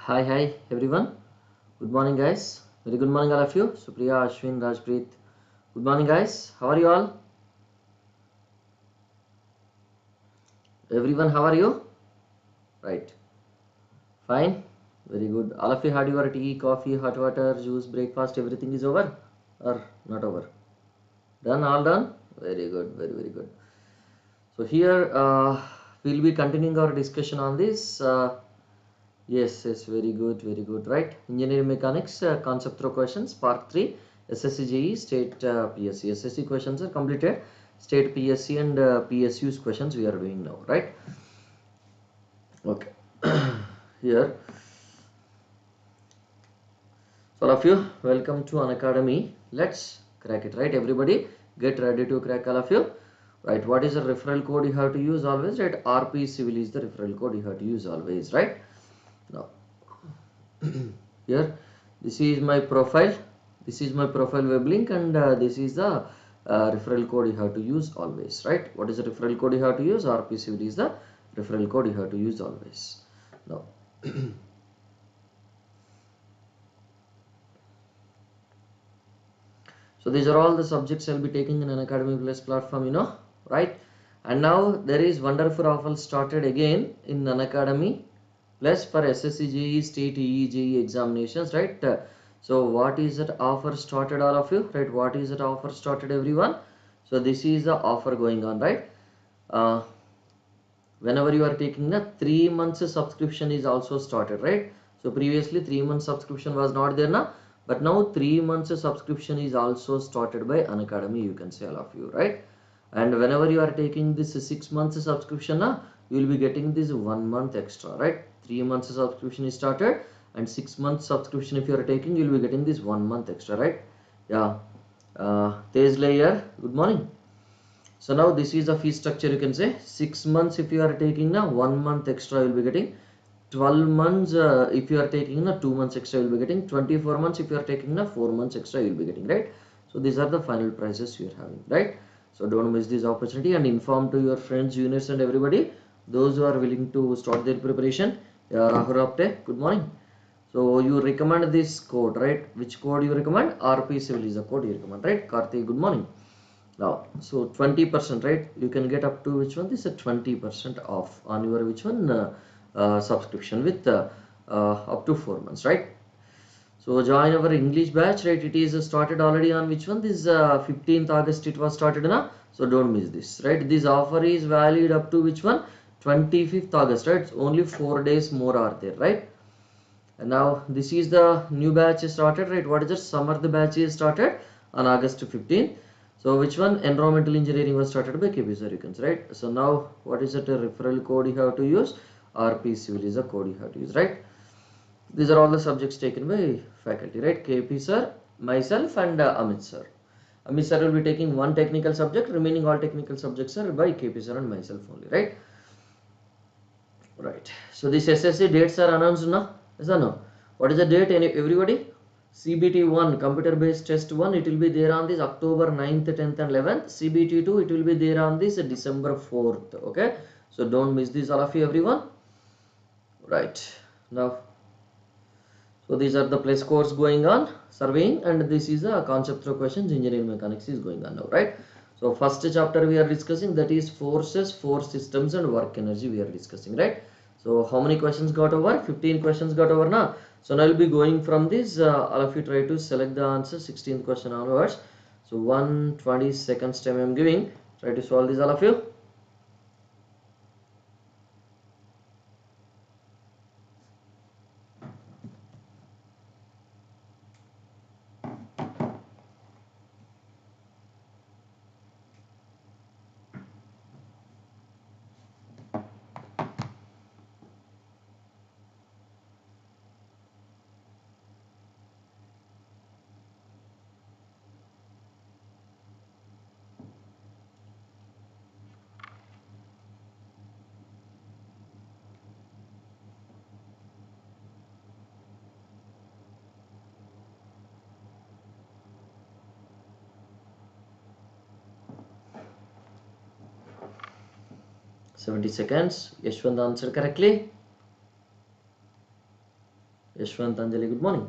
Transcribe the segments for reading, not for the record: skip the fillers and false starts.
Hi everyone. Good morning guys. Very good morning all of you. Supriya, Ashwin, Rajpreet. Good morning guys. How are you all? Everyone, how are you? Right. Fine. Very good. All of you had your tea, coffee, hot water, juice, breakfast, everything is over? Or not over? Done? All done? Very good. Very good. So here we'll be continuing our discussion on this. Yes, very good, right? Engineering mechanics, concept through questions, part 3, SSC JE, state PSC. SSC questions are completed, state PSC and PSU's questions we are doing now, right? Okay. Here, so all of you, welcome to Unacademy. Let's crack it, right? Everybody, get ready to crack, all of you. Right, what is the referral code you have to use always, right? RP Civil is the referral code you have to use always, right? Now, here this is my profile web link, and this is the referral code you have to use always, right? What is the referral code you have to use? RPCVD is the referral code you have to use always. Now so these are all the subjects I'll be taking in Unacademy Plus platform, right? And now there is wonderful offer started again in Unacademy Plus for SSC JE state JE examinations, right? So what is that offer started, all of you, right? What is that offer started, everyone? So this is the offer going on, right? Whenever you are taking the 3 months subscription is also started, right? So previously 3 months subscription was not there now, but now 3 months subscription is also started by Unacademy, you can say, all of you, right? And whenever you are taking this 6 months subscription now, you will be getting this 1 month extra, right? 3 months subscription is started, and 6 months subscription if you are taking, you will be getting this 1 month extra, right? Yeah. Tej layer, good morning. So now this is the fee structure, you can say 6 months if you are taking now, 1 month extra you will be getting. 12 months if you are taking now, 2 months extra you will be getting. 24 months if you are taking now, 4 months extra you will be getting, right? So these are the final prices you are having, right? So don't miss this opportunity, and inform to your friends, juniors and everybody, those who are willing to start their preparation. Rahul Apte, good morning. So you recommend this code, right? Which code you recommend? RP Civil is the code you recommend, right? Karthi, good morning. Now, so 20%, right? You can get up to which one? This is a 20% off on your which one subscription with up to 4 months, right? So join our English batch, right? It is started already on which one? This 15th August it was started now. So don't miss this, right? This offer is valid up to which one? 25th August, right? It's only 4 days more are there, right? And now this is the new batch started, right? What is it? Samarth batch is started on August 15th. So which one? Environmental engineering was started by KP Sir, you can say, right? So now what is it? A referral code you have to use? RP Civil is a code you have to use, right? These are all the subjects taken by faculty, right? KP Sir, myself and Amit Sir. Amit Sir will be taking one technical subject, remaining all technical subjects are by KP Sir and myself only, right? Right. So these SSC dates are announced now. Yes or no? What is the date? Everybody? CBT 1, computer based test 1, it will be there on this October 9th, 10th and 11th. CBT 2, it will be there on this December 4th. Okay. So don't miss this, all of you, everyone. Right. Now, so these are the place course going on, surveying, and this is a concept through questions, engineering mechanics is going on now, right? So first chapter we are discussing, that is forces, force systems and work energy we are discussing, right? So how many questions got over? 15 questions got over now. So now I will be going from this, all of you try to select the answer, 16th question onwards. So 120 seconds time I am giving, try to solve this, all of you. Seconds. Yashwant answered correctly. Yashwant Anjali, good morning.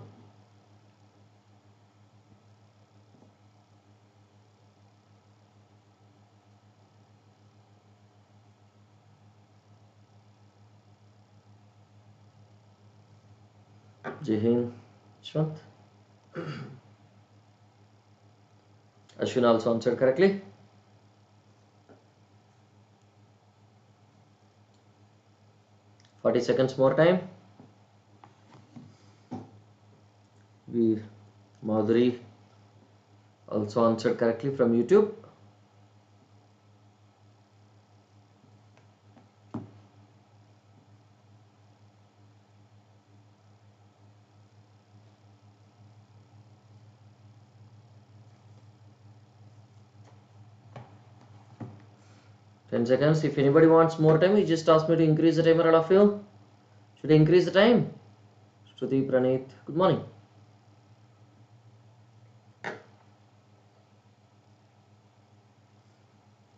Jai Hind, Yashwant. Ashwin also answered correctly. Seconds more time. Madhuri also answered correctly from YouTube. Ten seconds. If anybody wants more time, you just ask me to increase the timer, all of you. Should I increase the time? Shruti, Praneeth, good morning.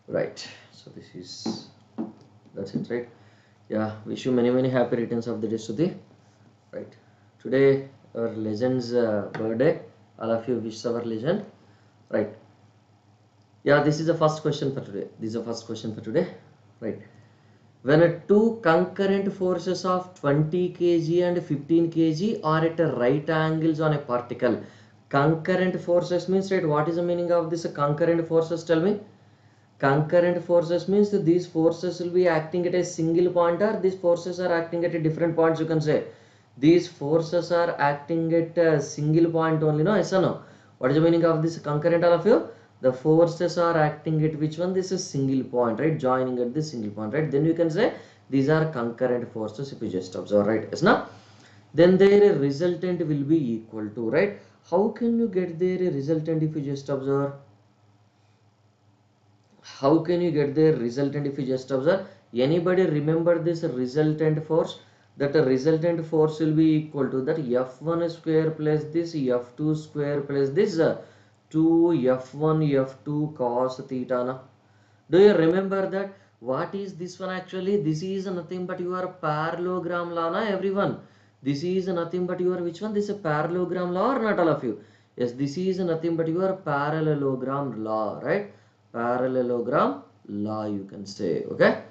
Right. So that's it, right? Yeah. Wish you many happy returns of the day, Shruti. Right. Today our legend's birthday. All of you wish our legend. Right. Yeah. This is the first question for today. Right. When two concurrent forces of 20 kg and 15 kg are at right angles on a particle. Concurrent forces means, right, what is the meaning of this concurrent forces? Tell me. Concurrent forces means that these forces will be acting at a single point, or these forces are acting at a different points, you can say. These forces are acting at a single point only, no? Yes or no? What is the meaning of this concurrent, all of you? The forces are acting at which one? This is single point, right? Joining at this single point, right? Then you can say these are concurrent forces if you just observe, right? Yes, no? Then their resultant will be equal to, right? How can you get their resultant if you just observe? How can you get the resultant if you just observe? Anybody remember this resultant force? That a resultant force will be equal to that F1 square plus this F2 square plus this 2 F1 F2 cos theta. Na? Do you remember that? What is this one actually? This is nothing but your parallelogram law, na everyone. This is nothing but your which one? This is a parallelogram law or not, all of you? Yes, this is nothing but your parallelogram law, right? Parallelogram law, you can say. Okay,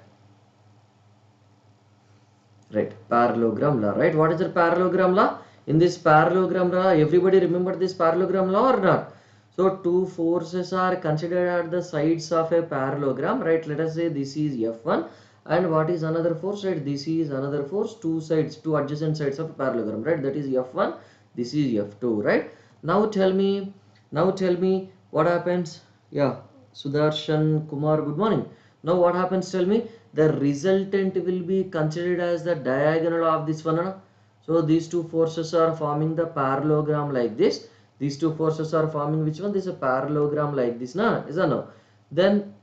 right? Parallelogram law, right? What is the parallelogram law? In this parallelogram law, everybody remember this parallelogram law or not? So two forces are considered at the sides of a parallelogram, right? Let us say this is F1 and what is another force, right? This is another force, two adjacent sides of a parallelogram, right? That is F1, this is F2, right? Now tell me what happens. Yeah, Sudarshan Kumar, good morning. Now what happens, tell me. The resultant will be considered as the diagonal of this one. So these two forces are forming the parallelogram like this. These two forces are forming which one? This is a parallelogram like this, na? Is that no? Then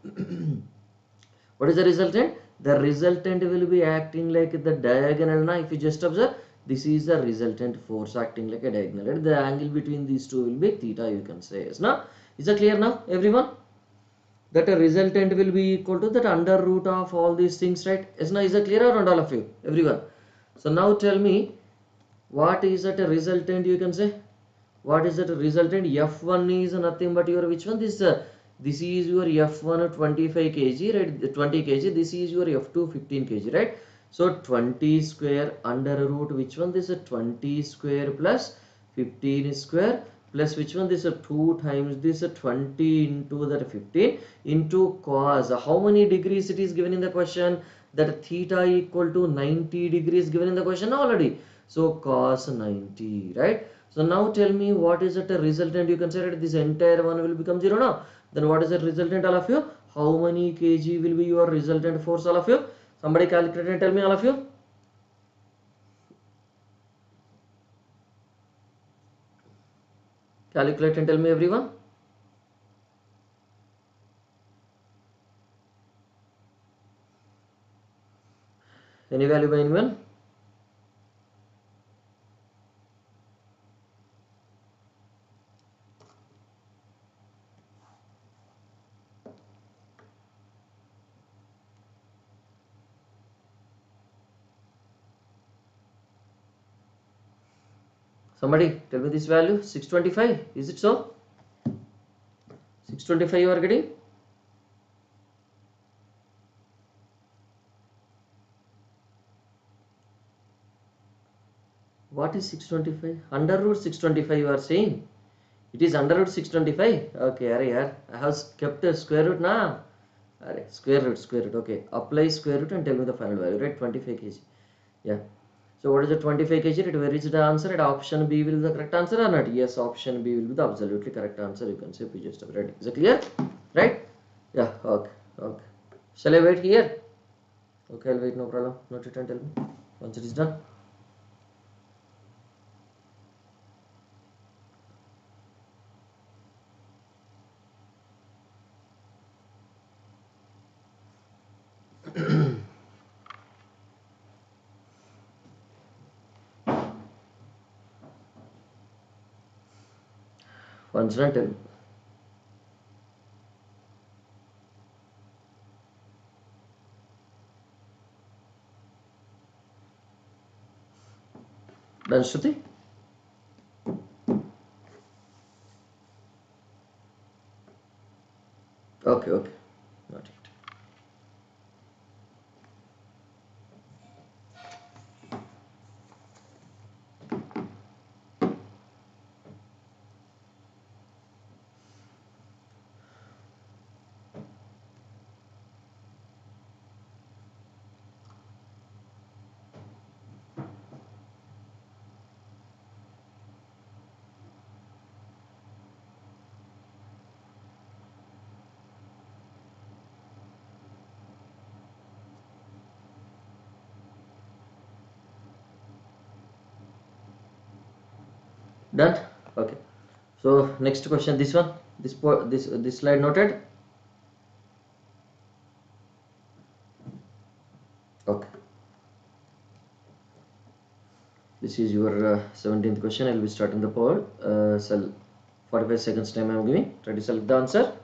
what is the resultant? The resultant will be acting like the diagonal, na? If you just observe, this is the resultant force acting like a diagonal. The angle between these two will be theta, you can say. Yes, na? Is that clear now, everyone? That a resultant will be equal to that under root of all these things, right? Is that clear or not, all of you, everyone? So now tell me, what is that a resultant, you can say? What is that a resultant? F1 is nothing but your which one? This is your F1 25 kg, right? 20 kg. This is your F2 15 kg, right? So 20 square under root which one? This is 20 square plus 15 square plus which one? This is 2 times this 20 into that 15 into cos. How many degrees it is given in the question? That theta equal to 90 degrees given in the question already. So cos 90, right? So now tell me, what is it a resultant? You consider this entire one will become 0 now. Then what is the resultant, all of you? How many kg will be your resultant force, all of you? Somebody calculate and tell me, all of you. Calculate and tell me, everyone. Any value by anyone? Somebody tell me this value, 625. Is it so? 625 you are getting? What is 625? Under root 625 you are saying? It is under root 625. Okay, arey, I have kept a square root now. Square root. Okay, apply square root and tell me the final value, right? 25 kg. Yeah. So what is the 25 kg? Where is the answer? At option B will be the correct answer or not? Yes, option B will be the absolutely correct answer. You can say P just right. Is it clear? Right? Yeah. Okay. Okay. Shall I wait here? Okay, I'll wait. No problem. Note it and tell me once it is done. Once done, tell me. Done, Shruti? Okay, okay. Not it. Done? Okay. So next question, this one, this slide noted. Okay. This is your 17th question. I will be starting the poll. 45 seconds time I am giving. Try to select the answer.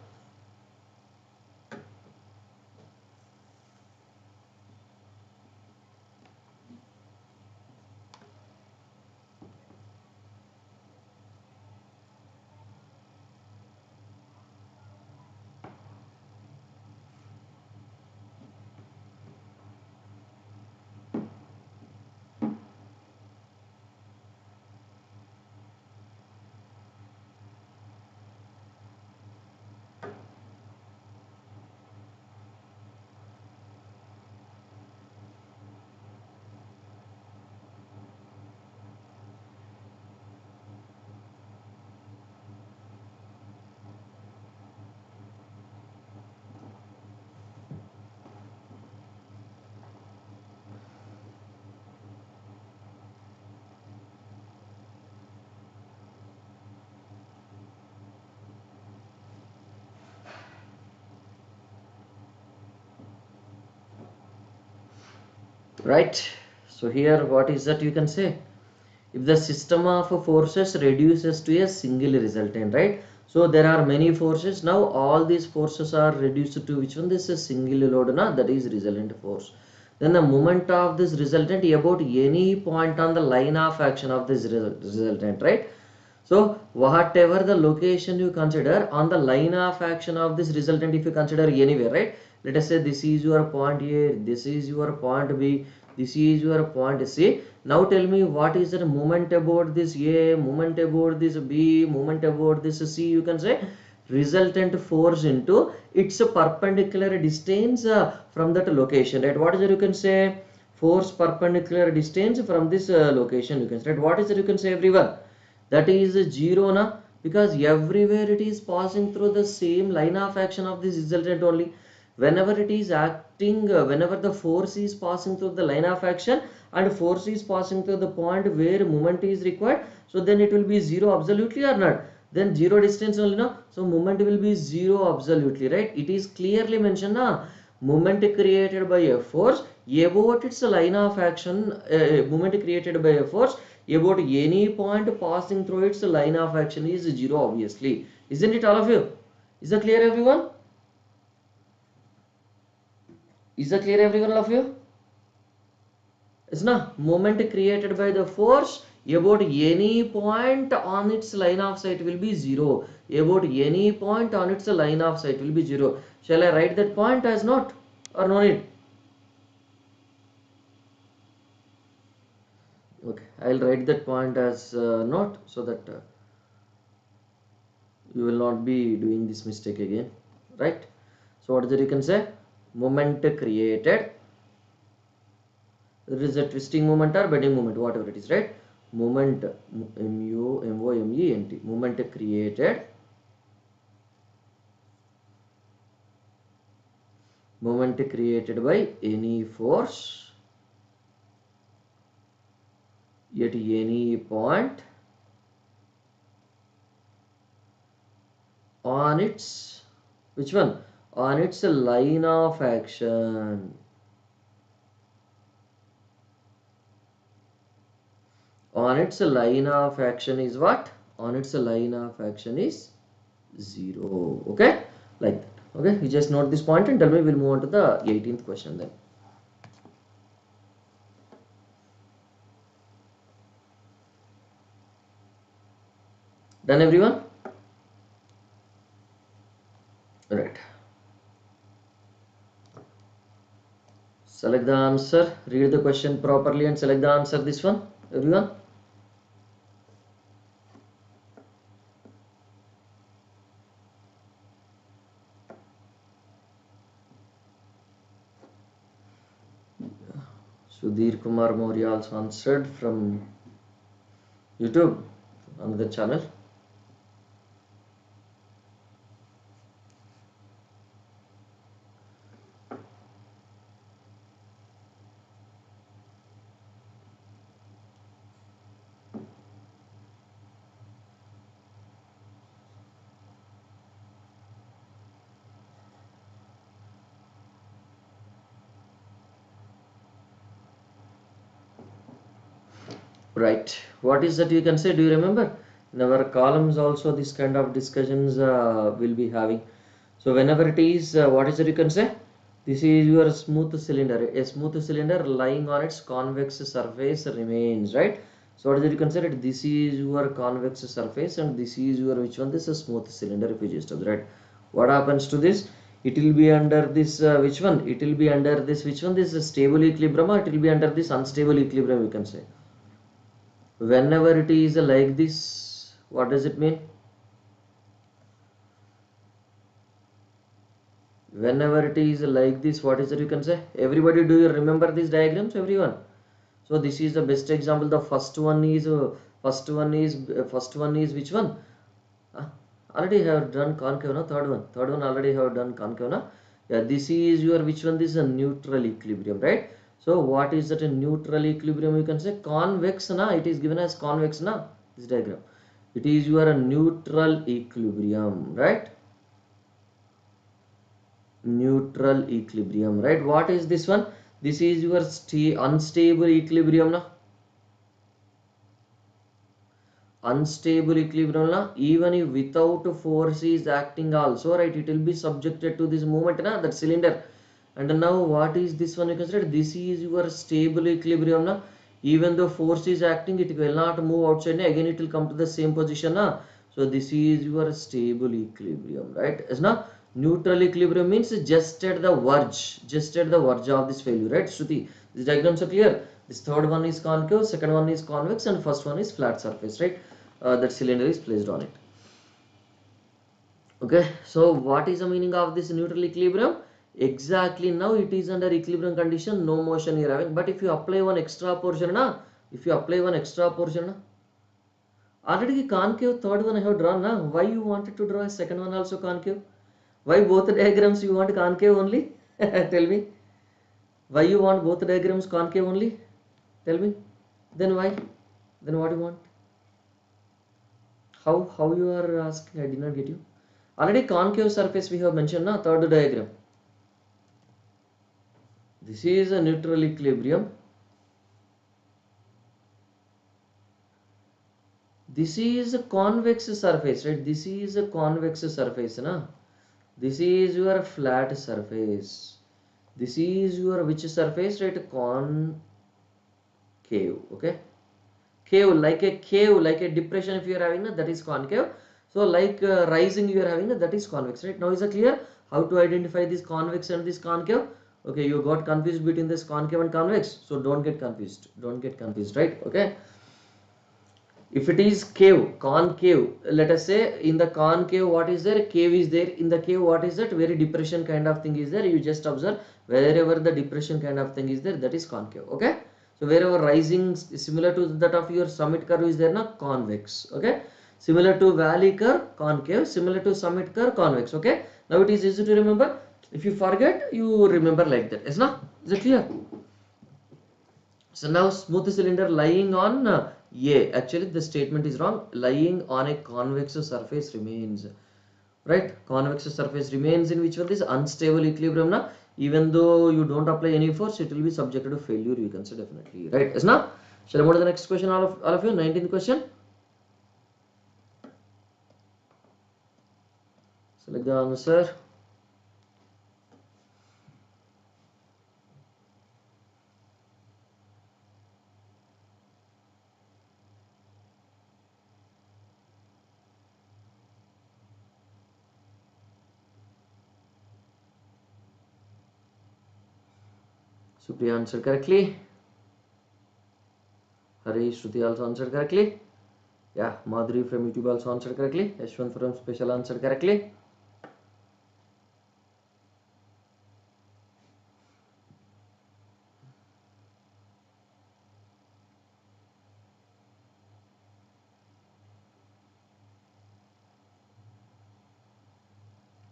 Right. So here what is that you can say? If the system of forces reduces to a single resultant, right? So there are many forces. Now all these forces are reduced to which one? This is single load, na? That is resultant force. Then the moment of this resultant about any point on the line of action of this resultant, right? So whatever the location you consider on the line of action of this resultant, if you consider anywhere, right? Let us say this is your point A, this is your point B, this is your point C. Now tell me what is the moment about this A, moment about this B, moment about this C. You can say resultant force into its perpendicular distance from that location, right? What is it you can say? Force perpendicular distance from this location, you can say, right? What is it you can say, everyone? That is 0 na, because everywhere it is passing through the same line of action of this resultant only. Whenever it is acting, whenever the force is passing through the line of action and force is passing through the point where moment is required, so then it will be 0 absolutely or not? Then 0 distance only, no? So moment will be 0 absolutely, right? It is clearly mentioned na, moment created by a force about its line of action, moment created by a force about any point passing through its line of action is 0 obviously. Isn't it, all of you? Is that clear, everyone? Is that clear, everyone, all of you? Is na moment created by the force About any point on its line of sight will be 0. About any point on its line of sight will be 0. Shall I write that point as not or no need? Okay, I'll write that point as not, so that you will not be doing this mistake again, right? So what is it you can say? Moment created. There is a twisting moment or bending moment, whatever it is, right? Moment, moment, moment created. Moment created by any force at any point on its, which one? On its line of action. On its line of action is what? On its line of action is 0. Okay, like that. Okay, you just note this point and tell me. We'll move on to the 18th question then. Done, everyone? Right. Select the answer, read the question properly and select the answer. This one, everyone. Sudhir Kumar Maurya also answered from YouTube, another channel. Right, what is that you can say? Do you remember? In our columns also this kind of discussions will be having. So whenever it is, what is it you can say? This is your smooth cylinder. A smooth cylinder lying on its convex surface remains, right? So what is it you can say? That this is your convex surface and this is your, which one? This is a smooth cylinder. If you just observe, right? What happens to this? It will be under this, which one? It will be under this, which one? This is stable equilibrium, or it will be under this unstable equilibrium, you can say. Whenever it is like this, what does it mean? Whenever it is like this, what is it you can say? Everybody, do you remember these diagrams, everyone? So this is the best example. The first one is first one is which one? Already have done concave, no? Third one already have done concave, no? Yeah, this is your, which one? This is a neutral equilibrium, right? So what is that? A neutral equilibrium, you can say convex, na? It is given as convex, na? This diagram, it is your neutral equilibrium, right? Neutral equilibrium, right? What is this one? This is your unstable equilibrium, na? Unstable equilibrium, na? Even if without force is acting also, right, it will be subjected to this movement, na? That cylinder. And now what is this one? You consider this is your stable equilibrium, na? Even though force is acting, it will not move outside, na? Again it will come to the same position, na? So this is your stable equilibrium, right? As now neutral equilibrium means just at the verge of this value, right? Shruti, these diagrams are clear. This third one is concave, second one is convex, and first one is flat surface, right? That cylinder is placed on it. Okay, so what is the meaning of this neutral equilibrium? Exactly, now it is under equilibrium condition, no motion you are having. But if you apply one extra portion, already concave third one I have drawn, na? Why you wanted to draw a second one also concave? Why both diagrams you want concave only? Tell me. Why you want both diagrams concave only? Tell me. Then why? Then what you want? How you are asking? I did not get you. Already concave surface we have mentioned, na? Third diagram. This is a neutral equilibrium. This is a convex surface, right? This is a convex surface, na? This is your flat surface. This is your which surface, right? Concave, okay? cave, like a depression if you are having, that is concave. So like rising you are having, that is convex, right? Now is it clear how to identify this convex and this concave? Okay, you got confused between this concave and convex, so don't get confused, right? Okay, if it is concave, let us say in the concave what is there, cave is there, in the cave what is that, very depression kind of thing is there. You just observe wherever the depression kind of thing is there, that is concave. Okay, so wherever rising similar to that of your summit curve is there, na, convex. Okay, similar to valley curve, concave, similar to summit curve, convex. Okay, now it is easy to remember. If you forget, you remember like that. Is not, is it clear? So now smooth cylinder lying on A. Actually the statement is wrong. Lying on a convex surface remains. Right? Convex surface remains in which one? This unstable equilibrium. Na? Even though you don't apply any force, it will be subjected to failure. You can say definitely. Right? Is not? Shall I move to the next question? All of you. 19th question. Select the answer. Supriya answered correctly. Harish, Shruti also answered correctly. Yeah, Madhuri from YouTube also answered correctly. Yashwant from Special answered correctly.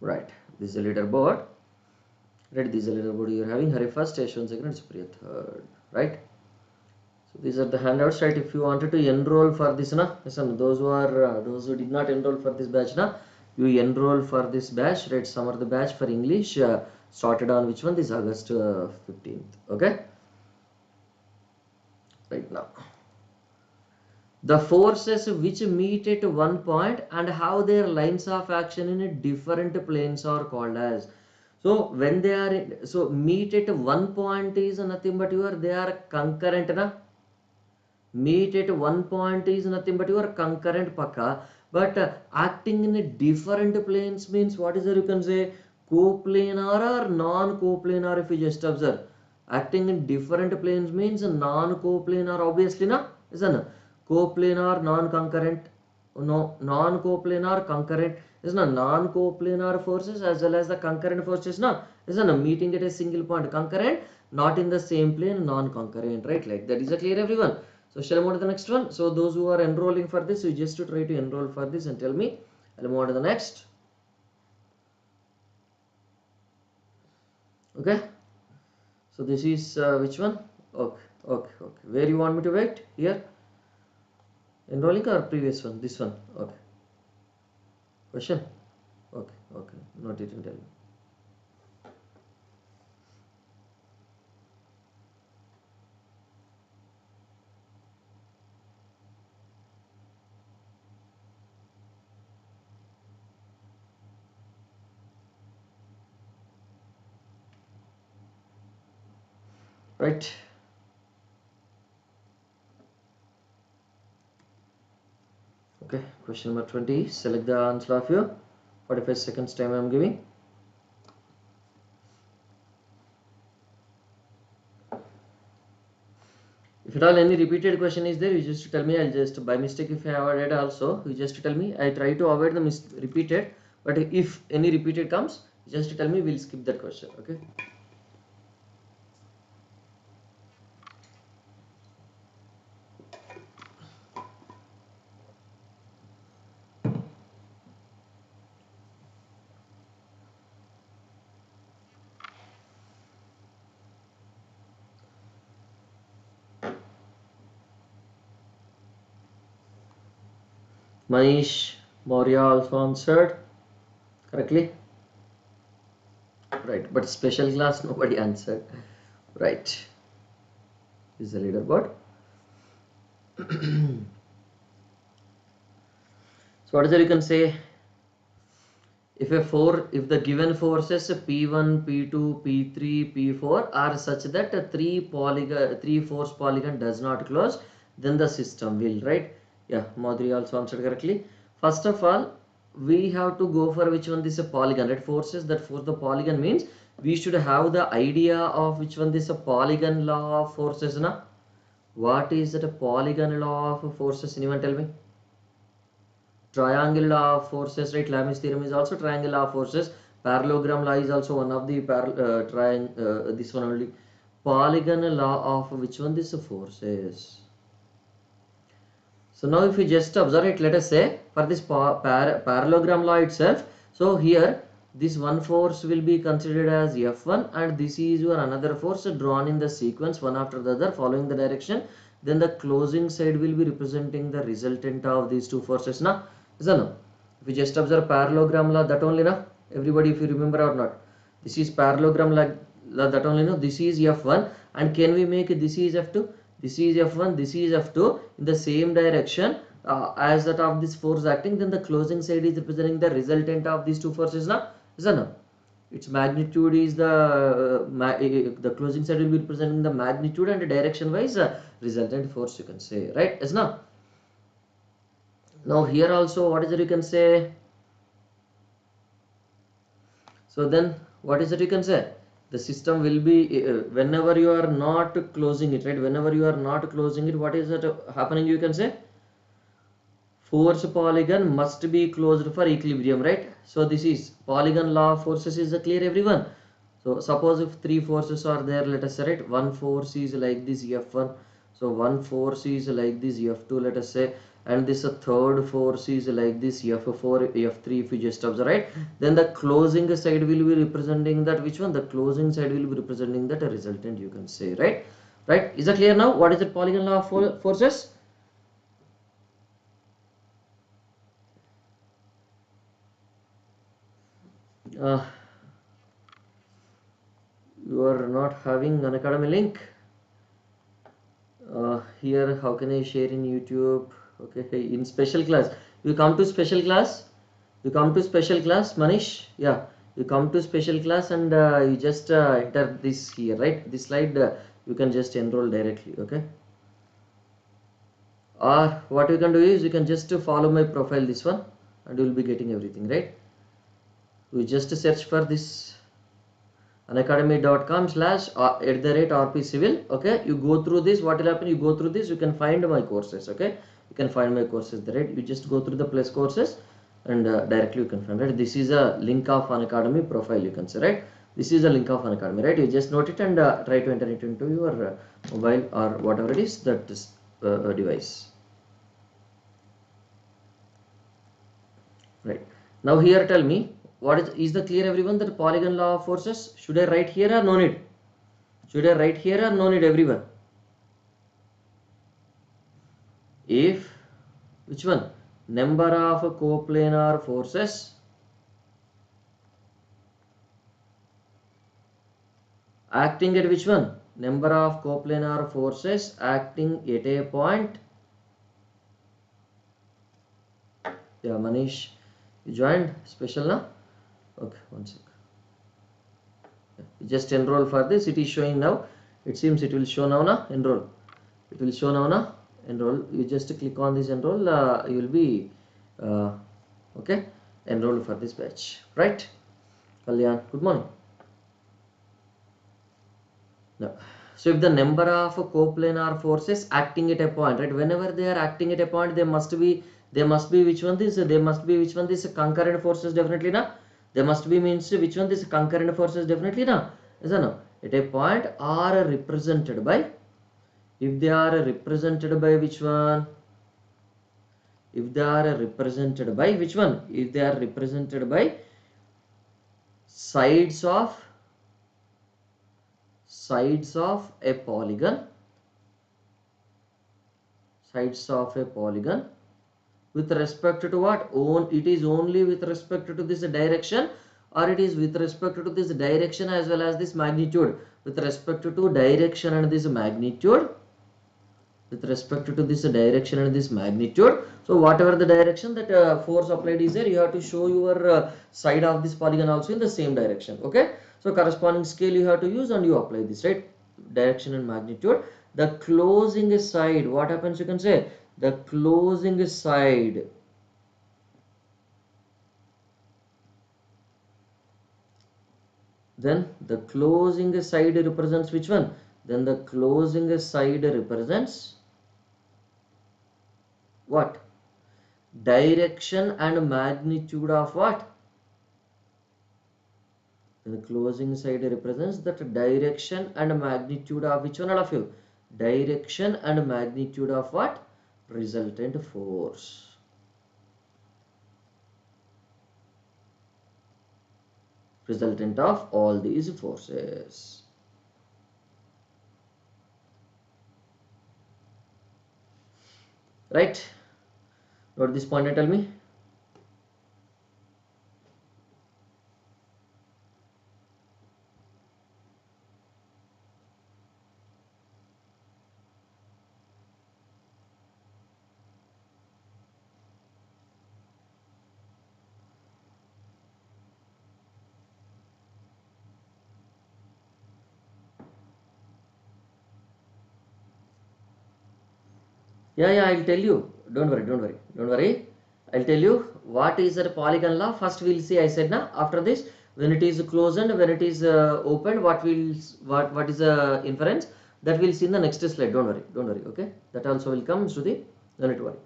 Right, this is a leaderboard. Right, this is a leaderboard you are having. Hari first, Yashwant second, Supriya third. Right. So these are the handouts. Right. If you wanted to enroll for this, na, listen. Those who did not enroll for this batch, na, you enroll for this batch. Right. Samarth batch for English started on which one? This August 15th. Okay. Right now. The forces which meet at one point and have their lines of action in different planes are called as. So when they are so meet at one point is nothing but they are concurrent, na. Meet at one point is nothing but concurrent pakka, but acting in different planes means what is there, you can say coplanar or non-coplanar. If you just observe, acting in different planes means non-coplanar, obviously, na, isn't it? Coplanar, non-concurrent, no, non-coplanar, concurrent, is not non-coplanar forces as well as the concurrent forces, na, isn't it? Meeting at a single point, concurrent, not in the same plane, non-concurrent, right? Like that. Is it clear, everyone? So shall I move on to the next one? So those who are enrolling for this, you just try to enroll for this and tell me. I'll move on to the next. Okay. So this is which one? Okay. Where you want me to wait? Here? Enrolling or previous one? This one. Okay. Question? Okay. Not it, tell me. Right. Okay, question number 20. Select the answer of you. 45 seconds time I am giving. If at all any repeated question is there, you just tell me. I'll just, by mistake, if I have added also, you just tell me. I try to avoid the repeated, but if any repeated comes, just tell me, we'll skip that question. Okay. Manish Maurya also answered correctly. Right, but special class nobody answered. Right. This is the leaderboard. So what is it you can say? If the given forces P1, P2, P3, P4 are such that three force polygon does not close, then the system will, right? Yeah, Madhuri also answered correctly. First of all, we have to go for which one this is a polygon, right? Forces that force the polygon means we should have the idea of which one this is a polygon law of forces, na? What is that a polygon law of forces? Anyone tell me? Triangle law of forces, right? Lami's theorem is also triangle law of forces. Parallelogram law is also one of the this one only. Polygon law of which one this forces? So now if we just observe it, let us say for this parallelogram law itself, so here this one force will be considered as F1 and this is your another force drawn in the sequence one after the other following the direction. Then the closing side will be representing the resultant of these two forces. Now, is that no? If we just observe parallelogram law, that only now, everybody if you remember or not, this is parallelogram law, that only no, this is F1 and can we make this is F2? This is F1, this is F2 in the same direction as that of this force acting, then the closing side is representing the resultant of these two forces now, is that no? Its magnitude is the closing side will be representing the magnitude and direction wise resultant force, you can say, right? Is now. Now here also what is it you can say? So then what is it you can say? The system will be whenever you are not closing it, right? Whenever you are not closing it, what is it happening? You can say force polygon must be closed for equilibrium, right? So this is polygon law of forces is clear, everyone. So suppose if three forces are there, let us say, right? One force is like this F1, so one force is like this F2, let us say, and this third force is like this F4, F3, if you just observe, right? Then the closing side will be representing that which one? The closing side will be representing that resultant, you can say, right? Right? Is that clear now? What is the polygon law of forces? You are not having Unacademy link. Here how can I share in YouTube? Okay, in special class, you come to special class, Manish, yeah, you come to special class and you just enter this here, right? This slide you can just enroll directly, okay? Or what you can do is you can just follow my profile, this one, and you will be getting everything, right? You just search for this unacademy.com/@rpcivil. Okay, you go through this, what will happen? You go through this, you can find my courses. Okay, you can find my courses there, right? You just go through the plus courses and directly you can find, right? This is a link of Unacademy profile, you can say, right? This is a link of Unacademy, right? You just note it and try to enter it into your mobile or whatever it is, that is device, right? Now here tell me, what is the clear, everyone, that polygon law of forces? Should I write here or no need? Should I write here or no need, everyone? If which one? Number of coplanar forces acting at which one? Number of coplanar forces acting at a point. Yeah, Manish, you joined special now? Okay, one sec. Just enroll for this. It is showing now. It seems it will show now, na? Enroll. It will show now, na? Enroll. You just click on this enroll. You will be okay. Enroll for this batch, right? Kalyan, good morning. No. So if the number of coplanar forces acting at a point, right? Whenever they are acting at a point, they must be which one this? They must be which one this? Concurrent forces, definitely, na? They must be means which one this? Concurrent forces, definitely, na? Is that no? At a point are represented by, if they are represented by which one? If they are represented by which one? If they are represented by sides of a polygon, with respect to what? It is only with respect to this direction, or it is with respect to this direction as well as this magnitude. With respect to direction and this magnitude, so whatever the direction that force applied is there, you have to show your side of this polygon also in the same direction. Okay, so corresponding scale you have to use and you apply this, right? Direction and magnitude. the closing side, what happens? You can say the closing side, then the closing side represents which one? Then the closing side represents what? Direction and magnitude of what? The closing side represents that direction and magnitude of which one, all of you? Direction and magnitude of what? Resultant force. Resultant of all these forces. Right? Note this point and tell me. Yeah, I'll tell you. Don't worry. I'll tell you what is a polygon law. First we'll see, I said now. After this, when it is closed and when it is opened, what is the inference? That we'll see in the next slide. Don't worry. Okay, that also will come to the. Don't worry.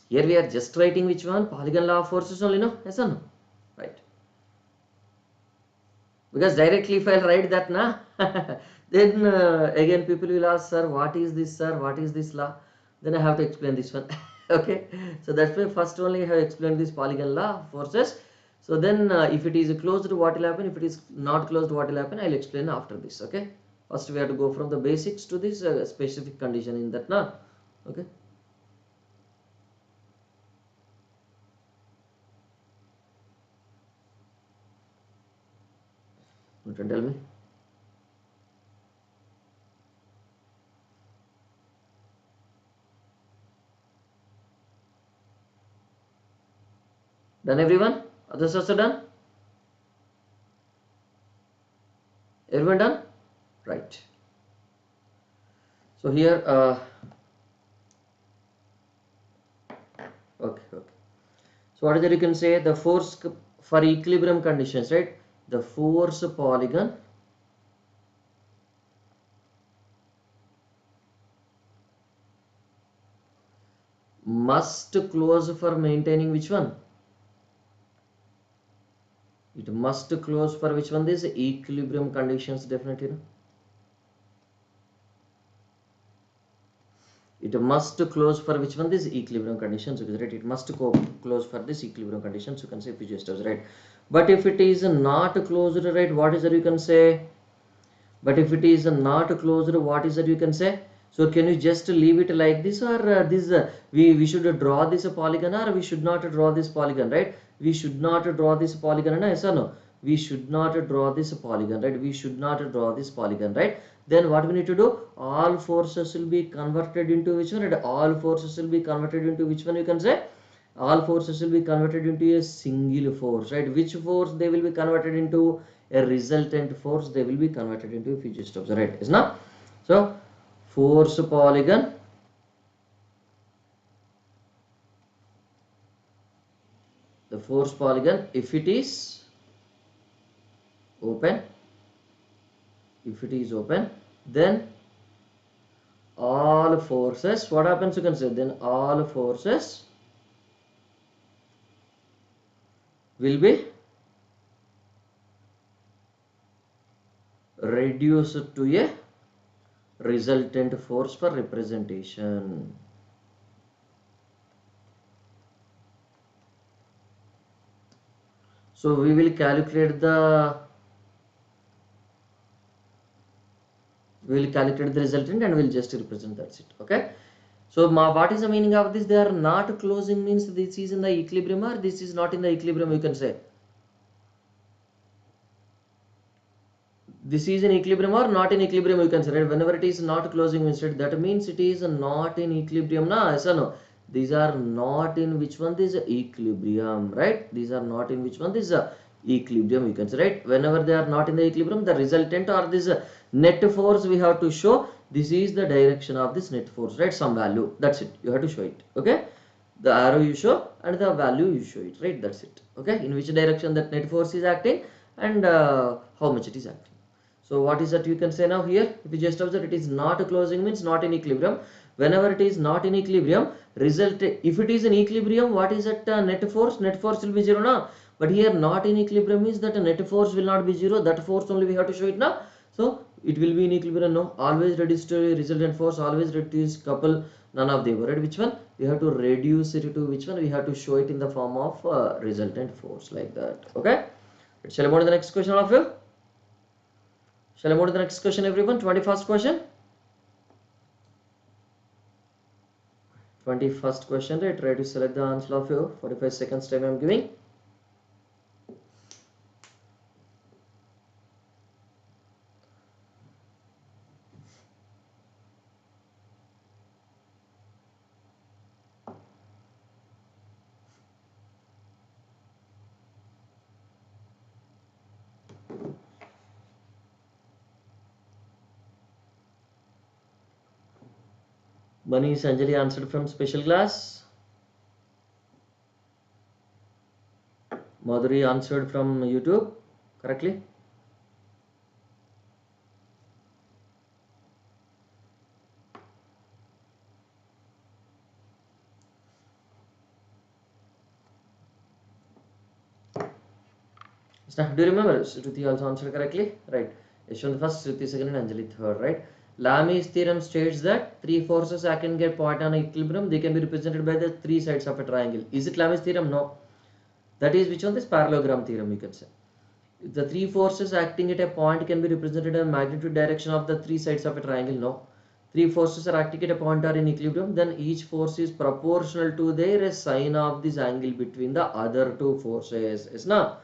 Here we are just writing which one? Polygon law of forces only, no? Yes or no? Right. Because directly if I write that na, then again people will ask, sir, what is this, sir? What is this law? Then I have to explain this one. Okay. So that's why first only I have explained this polygon law of forces. So then if it is closed, what will happen? If it is not closed, what will happen? I'll explain after this. Okay. First we have to go from the basics to this specific condition in that na. Okay. You can tell me. Done everyone? Others also done? Everyone done? Right. So here, okay. So what is that you can say? The force for equilibrium conditions, right? The force polygon must close for maintaining which one? It must close for which one? This equilibrium conditions, definitely. No? It must close for which one? This equilibrium conditions, right? It must close for this equilibrium conditions. You can say if you just does, right? But if it is not closed, right? What is that you can say? But if it is not closed, what is that you can say? So can you just leave it like this, or this we should draw this polygon, or we should not draw this polygon, right? We should not draw this polygon, yes or no? We should not draw this polygon, right? We should not draw this polygon, right? Then what we need to do? All forces will be converted into which one? Right? All forces will be converted into which one? You can say all forces will be converted into a single force, right? Which force they will be converted into? A resultant force they will be converted into, if you just observe, right? Is not? So force polygon the force polygon, if it is open, then all forces, what happens? You can say then all forces will be reduced to a resultant force for representation. So we will calculate the resultant and we'll just represent, that's it. Okay. So what is the meaning of this? They are not closing means this is in the equilibrium or this is not in the equilibrium, you can say. This is in equilibrium or not in equilibrium, you can say, right? Whenever it is not closing means, right, that means it is not in equilibrium, na? Yes or no? These are not in which one? This equilibrium, right? These are not in which one? This equilibrium, you can say, right? Whenever they are not in the equilibrium, the resultant or this net force we have to show. This is the direction of this net force, right? Some value, that's it, you have to show it. Okay, the arrow you show and the value you show it, right? That's it. Okay, in which direction that net force is acting and how much it is acting. So what is that you can say now here? If you just observe, it is not closing means not in equilibrium. Whenever it is not in equilibrium, result, if it is in equilibrium, what is that net force? Net force will be 0 now. But here not in equilibrium means that net force will not be 0. That force only we have to show it now. So it will be in equilibrium. No, always reduce to resultant force, always reduce couple, none of the above, right? Which one? We have to reduce it to which one? We have to show it in the form of resultant force, like that. Okay. Shall I move to the next question, all of you? Shall I move to the next question, everyone? 21st question. 21st question, right? Try to select the answer of you. 45 seconds time I am giving. Manish Anjali answered from special class. Madhuri answered from YouTube correctly. Do you remember? Shruti also answered correctly, right? Yashwant first, Shruti second, and Anjali third, right? Lami's theorem states that three forces acting at point on equilibrium, they can be represented by the three sides of a triangle. Is it Lami's theorem? No. That is which one? This parallelogram theorem, you can say. The three forces acting at a point can be represented in magnitude direction of the three sides of a triangle. No. Three forces are acting at a point are in equilibrium, then each force is proportional to their sine of this angle between the other two forces. Yes, na?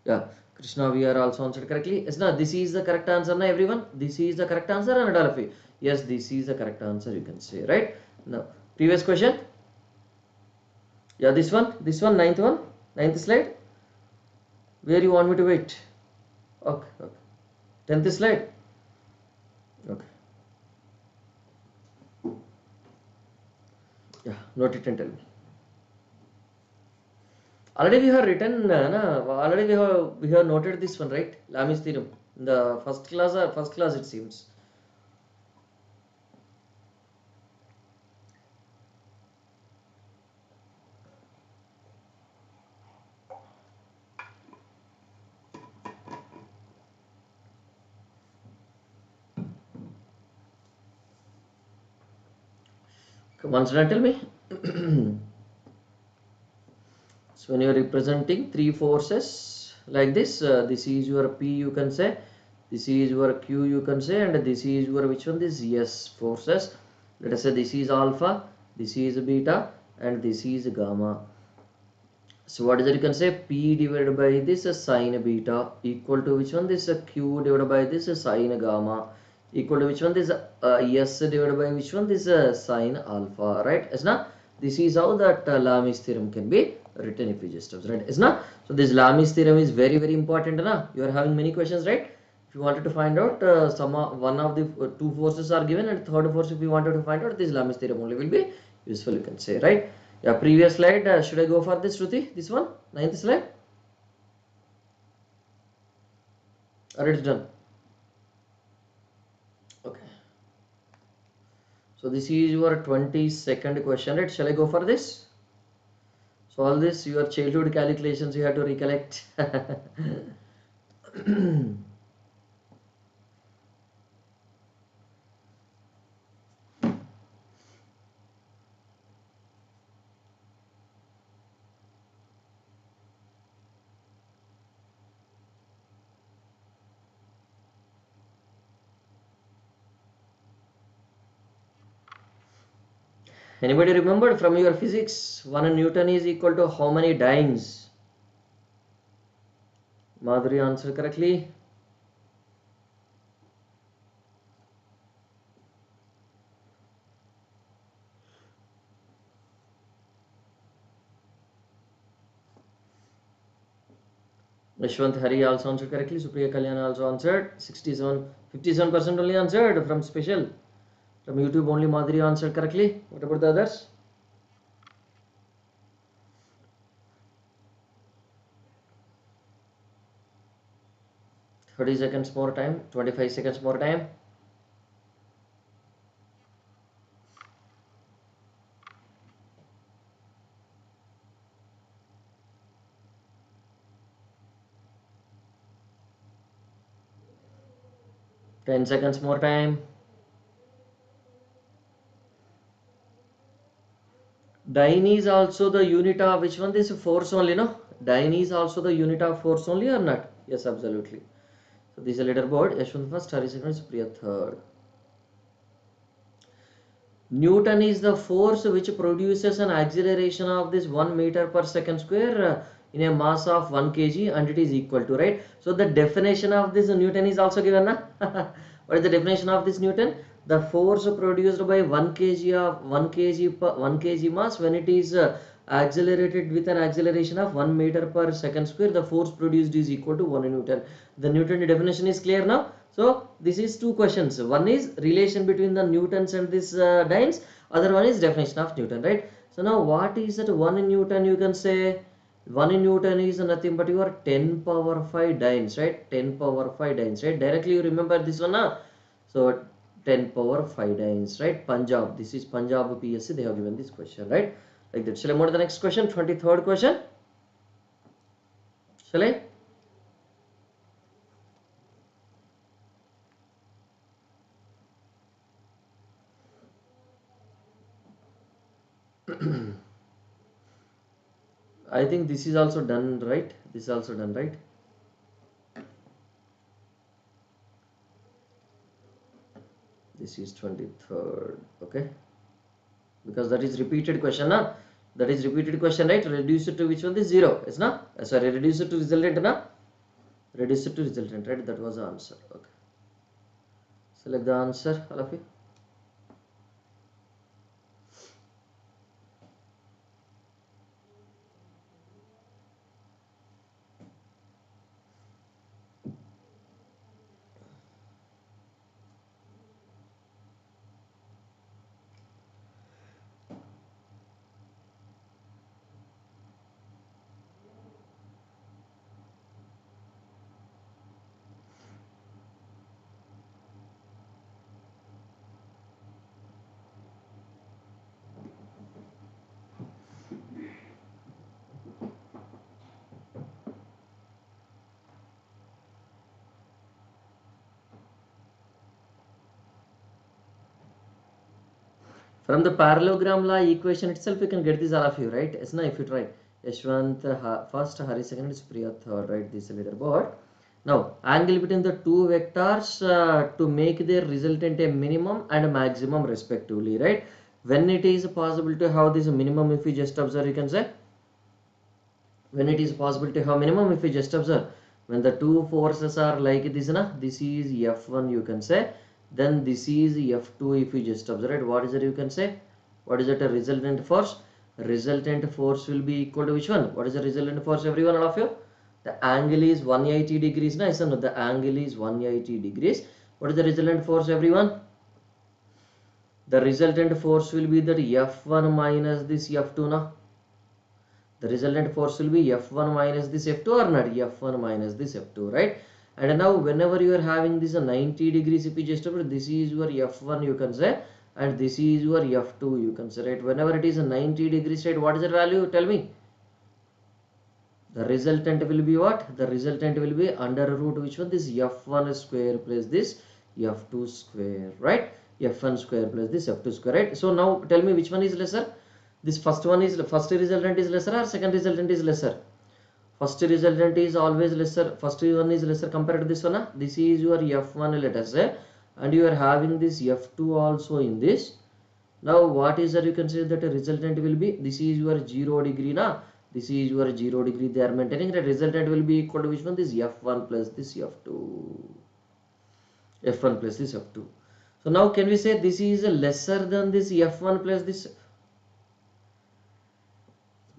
Yeah. Krishna, we are also answered correctly. Yes, na? This is the correct answer, na everyone? This is the correct answer, and all of you? Yes, this is the correct answer, you can say, right? Now, previous question. Yeah, this one, ninth slide. Where you want me to wait? Okay, okay. 10th slide. Okay. Yeah, note it and tell me. Already we have written, already we have noted this one, right? Lami's theorem in the first class it seems. Come on, tell me. So when you are representing three forces like this, this is your P, you can say, this is your Q, you can say, and this is your which one? This S forces. Let us say this is alpha, this is beta, and this is gamma. So what is it? You can say P divided by this sine beta equal to which one? This Q divided by this sine gamma equal to which one? This S divided by which one? This sine alpha, right? Is not? This is how that Lami's theorem can be written if you just observe, right? Is not? So this Lami's theorem is very, very important, na? You are having many questions, right? If you wanted to find out one of the two forces are given, and third force if you wanted to find out, this Lami's theorem only will be useful, you can say, right? Yeah, previous slide, should I go for this, Shruti? This one, 9th slide? Or it's done? Okay. So this is your 22nd question, right? Shall I go for this? So all this, your childhood calculations you have to recollect. Anybody remembered from your physics, 1 Newton is equal to how many dynes? Madhuri answered correctly. Yashwant Hari also answered correctly. Supriya Kalyana also answered. 57% only answered from special. From YouTube only Madhuri answered correctly. What about the others? Thirty seconds more time. 25 seconds more time. Ten seconds more time. Dyne is also the unit of which one? This force only, no? Dyne is also the unit of force only or not? Yes, absolutely. So this is a leaderboard. Yashwant first, Hari second, Supriya third. Newton is the force which produces an acceleration of this 1 meter per second square in a mass of 1 kg and it is equal to, right? So the definition of this Newton is also given, na? What is the definition of this Newton? The force produced by 1 kg of 1 kg mass when it is accelerated with an acceleration of 1 meter per second square, the force produced is equal to 1 Newton. The Newton definition is clear now. So this is two questions. One is relation between the Newtons and this dynes. Other one is definition of Newton, right? So now what is that 1 in Newton? You can say 1 in Newton is nothing but your 10 power 5 dynes, right? 10 power 5 dynes, right? Directly you remember this one, huh? So 10 power 5 dynes, right? Punjab. This is Punjab PSC. They have given this question, right? Like that. Shall I move to the next question? 23rd question. Shall I? I think this is also done, right? This is also done, right? This is 23rd, okay? Because that is repeated question, na? That is repeated question, right? Reduce it to which one? This 0, is na? Sorry, reduce it to resultant, na? Reduce it to resultant, right? That was the answer, okay. Select the answer, all of you. From the parallelogram law equation itself, you can get this all of you, right? Yes, na, if you try. Yashwant first, Hari second, Supriya third, right? This is leaderboard. Now, angle between the two vectors to make their resultant a minimum and a maximum respectively, right? When it is possible to have this minimum, if you just observe, you can say. When it is possible to have minimum, if you just observe. When the two forces are like this, na, this is F1, you can say. Then this is F2 if you just observe it. What is it you can say? What is it? A resultant force? Resultant force will be equal to which one? What is the resultant force, everyone, all of you? The angle is 180 degrees. Nice, no? The angle is 180 degrees. What is the resultant force, everyone? The resultant force will be that F1 minus this F2 now. The resultant force will be F1 minus this F2 or not? F1 minus this F2, right? And now whenever you are having this 90 degrees, if you just observe, this is your F1 you can say, and this is your F2 you can say, right? Whenever it is 90 degrees, right, what is the value? Tell me. The resultant will be what? The resultant will be under root which one? This F1 square plus this F2 square, right? F1 square plus this F2 square, right? So now tell me which one is lesser? This first resultant is lesser or second resultant is lesser? First resultant is always lesser. First one is lesser compared to this one. This is your F1, let us say, and you are having this F2 also in this. Now what is that you can say that a resultant will be? This is your 0 degree, na? This is your 0 degree. They are maintaining that resultant will be equal to which one? This F1 plus this F2. F1 plus this F2. So now can we say this is lesser than this F1 plus this?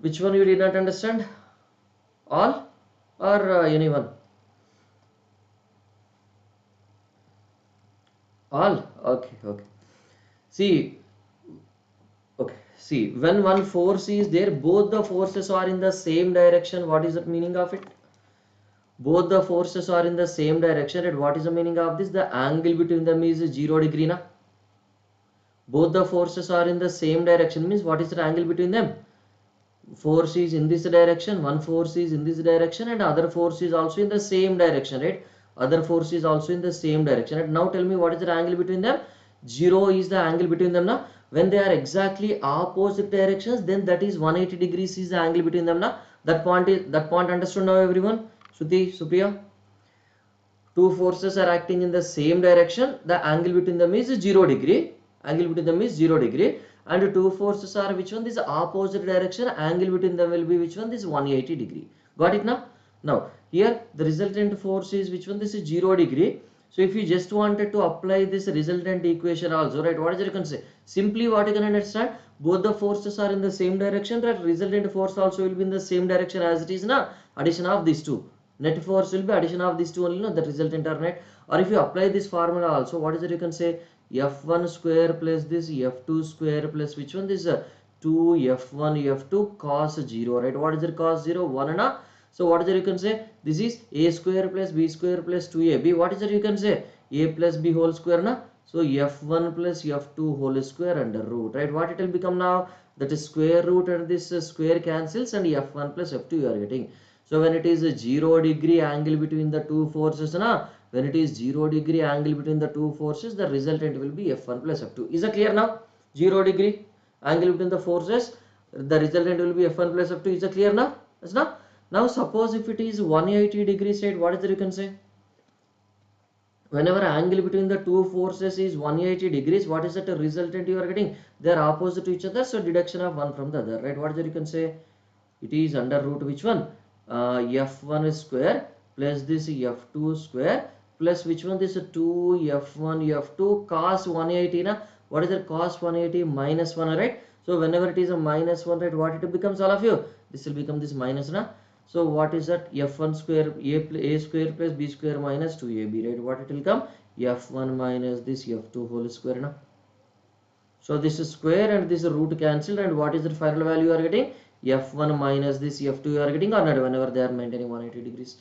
Which one you did not understand? All? or anyone? All? Okay, okay. See, okay, see, when one force is there, both the forces are in the same direction. What is the meaning of it? Both the forces are in the same direction. And what is the meaning of this? The angle between them is 0 degree. Na? Both the forces are in the same direction means what is the angle between them? Force is in this direction, one force is in this direction, and other force is also in the same direction, right? Other force is also in the same direction. And now tell me what is the angle between them? 0 is the angle between them. Now when they are exactly opposite directions, then that is 180 degrees is the angle between them. Now that point understood now everyone? Shruti, Supriya? Two forces are acting in the same direction, the angle between them is 0 degree. Angle between them is 0 degree. And two forces are which one? This opposite direction, angle between them will be which one? This 180 degree. Got it now? Now here the resultant force is which one? This is 0 degree. So if you just wanted to apply this resultant equation also, right, what is it you can say? Simply what you can understand, both the forces are in the same direction, right? Resultant force also will be in the same direction as it is now. Addition of these two. Net force will be addition of these two only, no, the resultant are net. Or if you apply this formula also, what is it you can say? F1 square plus this F2 square plus which one? This 2 F1 F2 cos 0, right? What is it cos 0? 1 and a. So what is it you can say? This is a square plus b square plus 2ab. What is it you can say? A plus b whole square, na? So F1 plus F2 whole square under root, right? What it will become now? That is square root, and this square cancels, and F1 plus F2 you are getting. So when it is a 0 degree angle between the two forces, na, when it is 0 degree angle between the two forces, the resultant will be F1 plus F2. Is that clear now? 0 degree angle between the forces, the resultant will be F1 plus F2. Is that clear now? Yes, now? Now suppose if it is 180 degrees, right, what is that you can say? Whenever angle between the two forces is 180 degrees, what is that resultant you are getting? They are opposite to each other, so deduction of one from the other, right? What is that you can say? It is under root which one? F1 square plus this F2 square plus which one? This 2 F1 F2 cos 180. Na? What is the cos 180? Minus 1, right? So whenever it is a minus 1, right, what it becomes, all of you? This will become this minus, na? So what is that? F1 square a square plus b square minus 2ab, right? What it will come? F1 minus this F2 whole square, na? So this is square and this is root cancelled, and what is the final value you are getting? F1 minus this F2 you are getting, or not, whenever they are maintaining 180 degrees.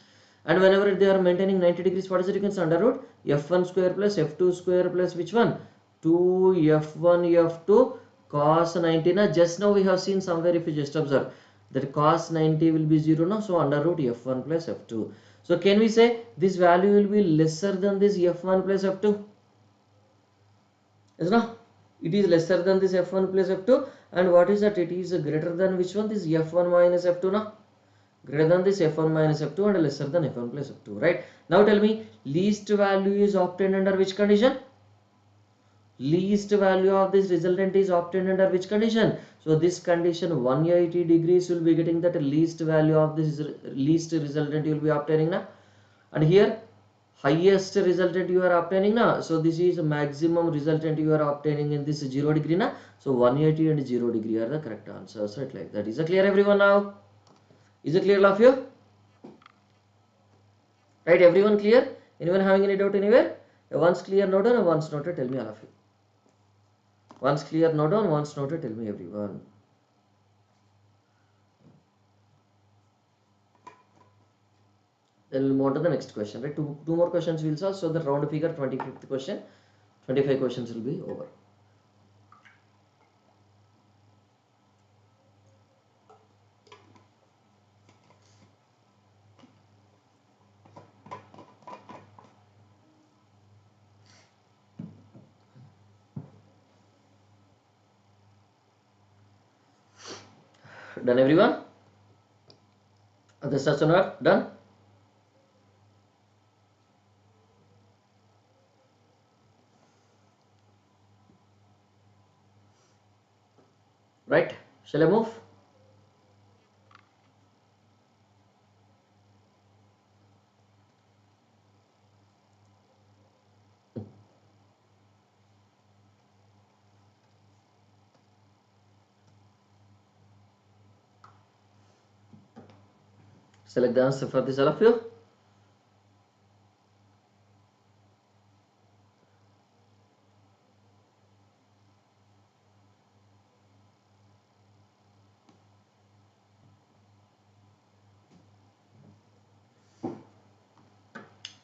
And whenever they are maintaining 90 degrees, what is it? You can say under root F1 square plus F2 square plus which one? 2 F1 F2 cos 90. Now just now we have seen somewhere, if you just observe, that cos 90 will be 0 now. So under root F1 plus F2. So can we say this value will be lesser than this F1 plus F2? Yes, no? It is lesser than this F1 plus F2, and what is that? It is greater than which one? This F1 minus F2, no? Greater than this F1 minus F2 and lesser than F1 plus F2, right? Now tell me, least value is obtained under which condition? Least value of this resultant is obtained under which condition? So this condition 180 degrees will be getting that least value of this least resultant you will be obtaining now. And here highest resultant you are obtaining now. So this is maximum resultant you are obtaining in this 0 degree now. So 180 and 0 degree are the correct answers, right? Like that. Is it clear everyone now? Is it clear all of you? Right, everyone clear? Anyone having any doubt anywhere? Once clear, note down, and once noted, tell me all of you. Once clear, note down, once noted, tell me everyone. Then we'll move on to the next question, right? Two more questions we'll solve. So the round figure 25th question, 25 questions will be over. Done everyone? The session work done? Right? Shall I move? Select the answer for this, all of you.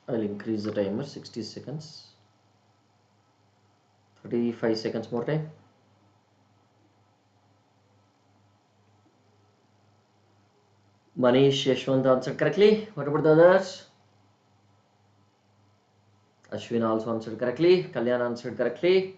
I'll increase the timer 60 seconds. 35 seconds more time. Manish Yashwant answered correctly. What about the others? Ashwin also answered correctly. Kalyan answered correctly.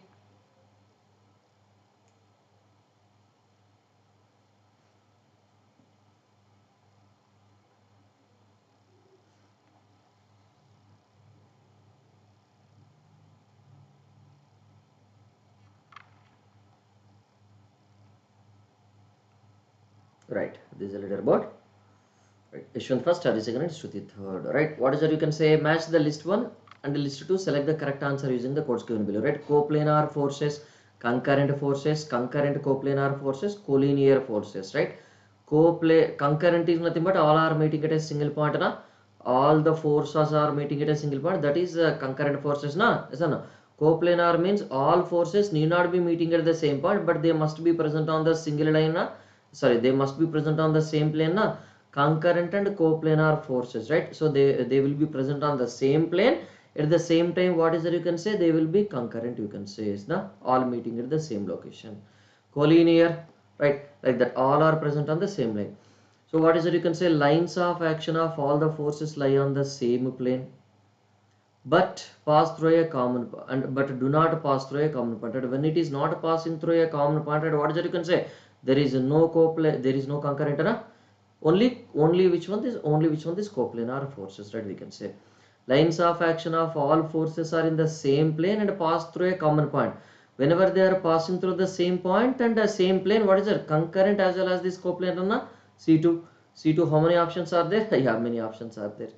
Right, this is a leaderboard. Right, Yashwant first, Hari second, and Shruti third. Right, what is that you can say? Match the list 1 and the list 2. Select the correct answer using the codes given below. Right, coplanar forces, concurrent coplanar forces, collinear forces. Right, concurrent is nothing but all are meeting at a single point. Na? All the forces are meeting at a single point. That is concurrent forces. Na? Yes or no? Coplanar means all forces need not be meeting at the same point, but they must be present on the single line. Na? Sorry, they must be present on the same plane. Na? Concurrent and coplanar forces, right? So they will be present on the same plane at the same time. What is that you can say? They will be concurrent, you can say, is the all meeting at the same location. Collinear, right, like that, all are present on the same line. So what is it you can say? Lines of action of all the forces lie on the same plane but pass through a common but do not pass through a common point. And when it is not passing through a common point, what is it you can say? There is no concurrent. Na? Only which one is coplanar forces, right? We can say lines of action of all forces are in the same plane and pass through a common point. Whenever they are passing through the same point and the same plane, what is it? Concurrent as well as this coplanar. Na? C2, how many options are there? Yeah, many options are there.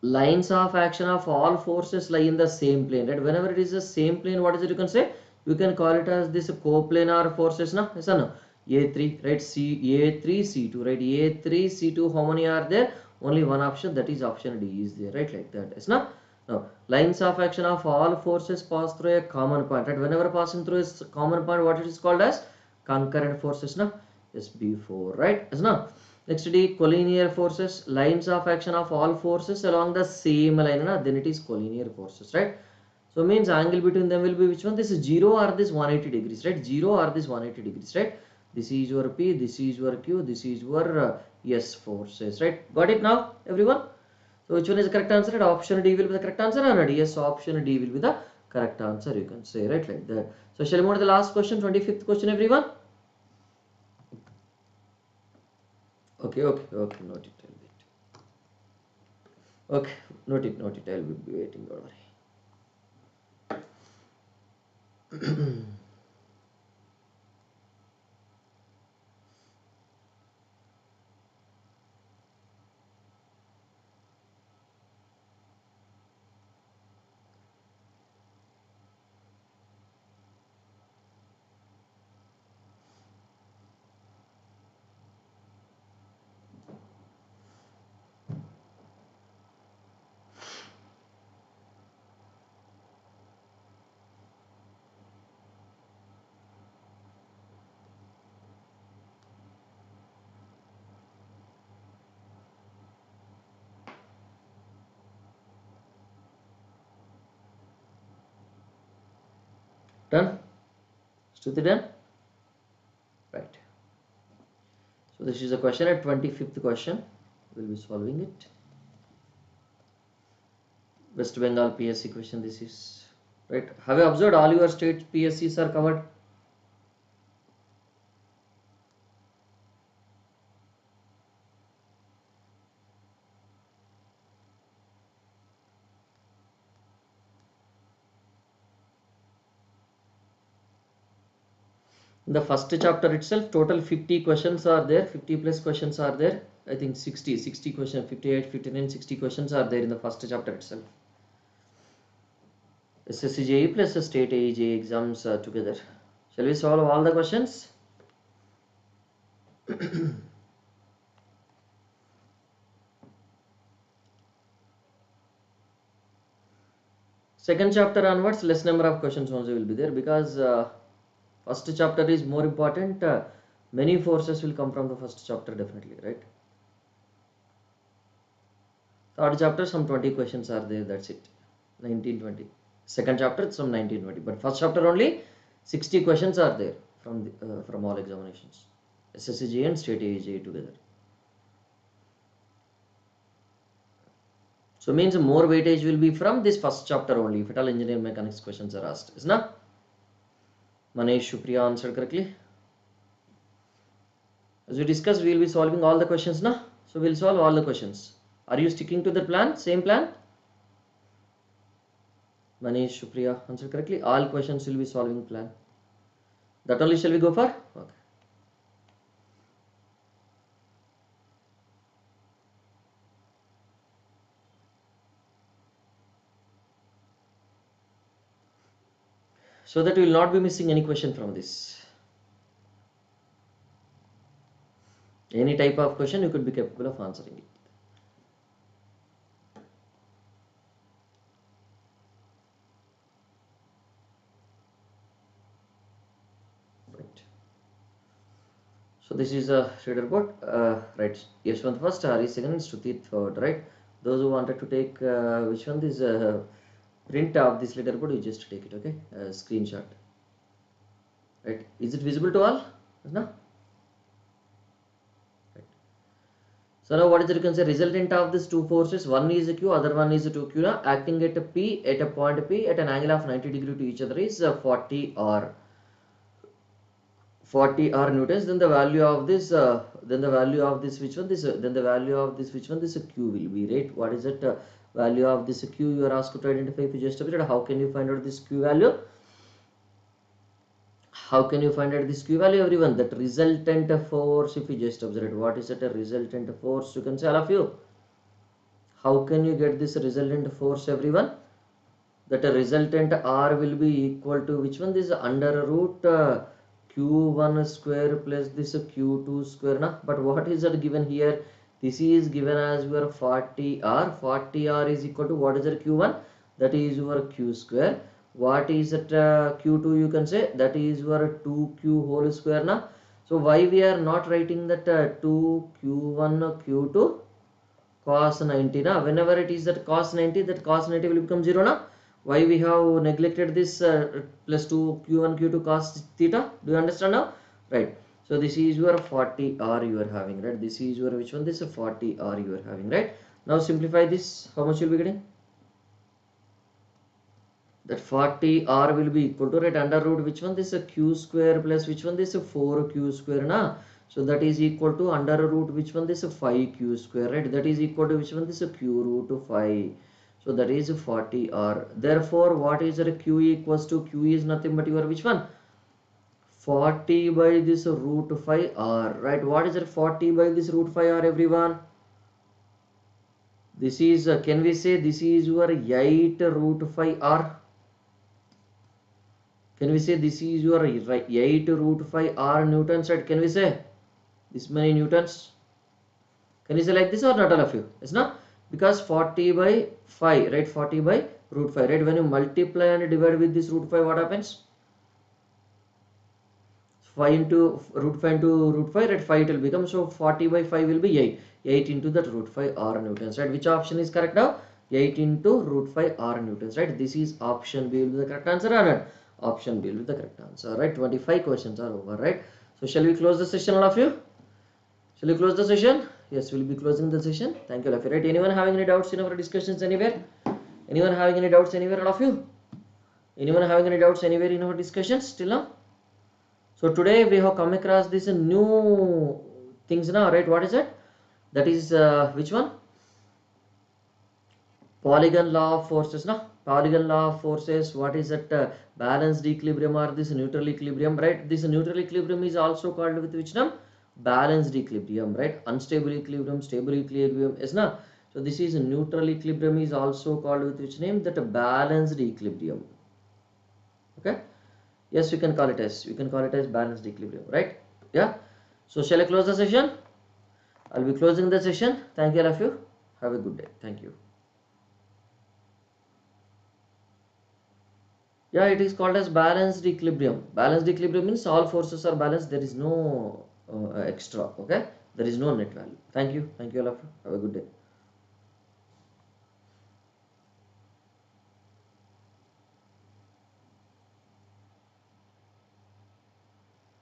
Lines of action of all forces lie in the same plane, right? Whenever it is the same plane, what is it you can say? You can call it as this coplanar forces. Na? Yes or no? A3, right? A3, C2, right? A3, C2, how many are there? Only one option, that is option D is there, right? Like that. Yes, no? Now, lines of action of all forces pass through a common point, right? Whenever passing through a common point, what it is called as? Concurrent forces. Na? Yes, B4, right? Yes, no? Next D, collinear forces, lines of action of all forces along the same line, na? Then it is collinear forces, right? So means angle between them will be which one? This is 0 or this 180 degrees, right? 0 or this 180 degrees, right? This is your P, this is your Q, this is your S forces, right? Got it now, everyone? So which one is the correct answer? Right? Option D will be the correct answer, or not? Yes, option D will be the correct answer, you can say, right? Like that. So shall we move to the last question, 25th question, everyone? Okay, note it, I'll wait. Okay, note it, I'll be waiting, don't worry. Done? Shruti done? Right. So this is a question at 25th question. We'll be solving it. West Bengal PSC question this is. Right. Have you observed all your state PSCs are covered? In the first chapter itself, total 50 questions are there, 50 plus questions are there. I think 60 questions, 58, 59, 60 questions are there in the first chapter itself. SSC JE plus the state AEJ exams together. Shall we solve all the questions? Second chapter onwards, less number of questions also will be there, because first chapter is more important. Many forces will come from the first chapter definitely, right? Third chapter, some 20 questions are there, that's it. 1920. Second chapter, some 1920. But first chapter only 60 questions are there from all examinations. SSC JE and State JE together. So means more weightage will be from this first chapter only, if at all engineering mechanics questions are asked. Is not? Manish Shupriya answered correctly. As we discussed, we will be solving all the questions now. So we will solve all the questions. Are you sticking to the plan? Same plan? Manish Shupriya answered correctly. All questions will be solving plan. That only shall we go for? Okay. So that we will not be missing any question from this. Any type of question you could be capable of answering it. Right. So this is a reader report. Right. Yashwant first, Hari second, Shruti third. Right. Those who wanted to take which one is print of this letter report, you just take it. Okay. Screenshot. Right. Is it visible to all? No. So now what is it? You can say resultant of these two forces, one is a Q, other one is a 2Q, acting at a P, at a point P at an angle of 90 degree to each other is 40 R newtons. Then the value of this which one, then the value of this which one, this Q will be, right? What is it? Value of this Q you are asked to identify. If you just a how can you find out this Q value? How can you find out this Q value, everyone? That resultant force, if you just observe it, what is it? A resultant force, you can say, all of you. How can you get this resultant force, everyone? That a resultant R will be equal to which one? This is under root Q1 square plus this Q2 square. Na? But what is it given here? This is given as your 40R. 40R is equal to what is it? Q1? That is your Q square. What is it Q2, you can say? That is your 2Q whole square. Na? So why we are not writing that 2Q1 Q2 cos 90? Na? Whenever it is that cos 90, that cos 90 will become 0. Na? Why we have neglected this plus 2Q1 Q2 cos theta? Do you understand now? Right. So this is your 40R you are having, right? This is your which one? This is 40R you are having, right? Now simplify this. How much you will be getting? That 40R will be equal to, right, under root which one? This is Q square plus which one? This is 4Q square. Na? So that is equal to under root which one? This is 5Q square, right? That is equal to which one? This is Q root 5. So that is 40R. Therefore, what is the Q equals to? Q is nothing but your which one? 40 by this root 5R, right? What is it? 40 by this root 5R, everyone? This is, can we say this is your 8 root 5R? Can we say this is your 8 root 5R newtons, right? Can we say this many newtons? Can you say like this or not, all of you? It's not, because 40 by 5, right? 40 by root 5, right? When you multiply and divide with this root 5, what happens? 5 into root 5 into root 5, right? 5 it will become. So 40 by 5 will be 8. 8 into that root 5 R newtons, right? Which option is correct now? 8 into root 5 R newtons, right? This is option B will be the correct answer, or not? Option B will be the correct answer, right? 25 questions are over, right? So shall we close the session, all of you? Shall we close the session? Yes, we'll be closing the session. Thank you, all of you, right? Anyone having any doubts in our discussions anywhere? Anyone having any doubts anywhere, all of you? Anyone having any doubts anywhere in our discussions till now? So today we have come across this new things now, right? What is it? That is which one? Polygon law of forces. Now, polygon law of forces. What is that? Balanced equilibrium or this neutral equilibrium, right? This neutral equilibrium is also called with which name? Balanced equilibrium, right? Unstable equilibrium, stable equilibrium. Yes, na? So this is neutral equilibrium is also called with which name? That balanced equilibrium. Okay. Yes, you can call it as balanced equilibrium, right? Yeah. So shall I close the session? I'll be closing the session. Thank you, all of you. Have a good day. Thank you. Yeah, it is called as balanced equilibrium. Balanced equilibrium means all forces are balanced. There is no extra. Okay, there is no net value. Thank you all of you. Have a good day.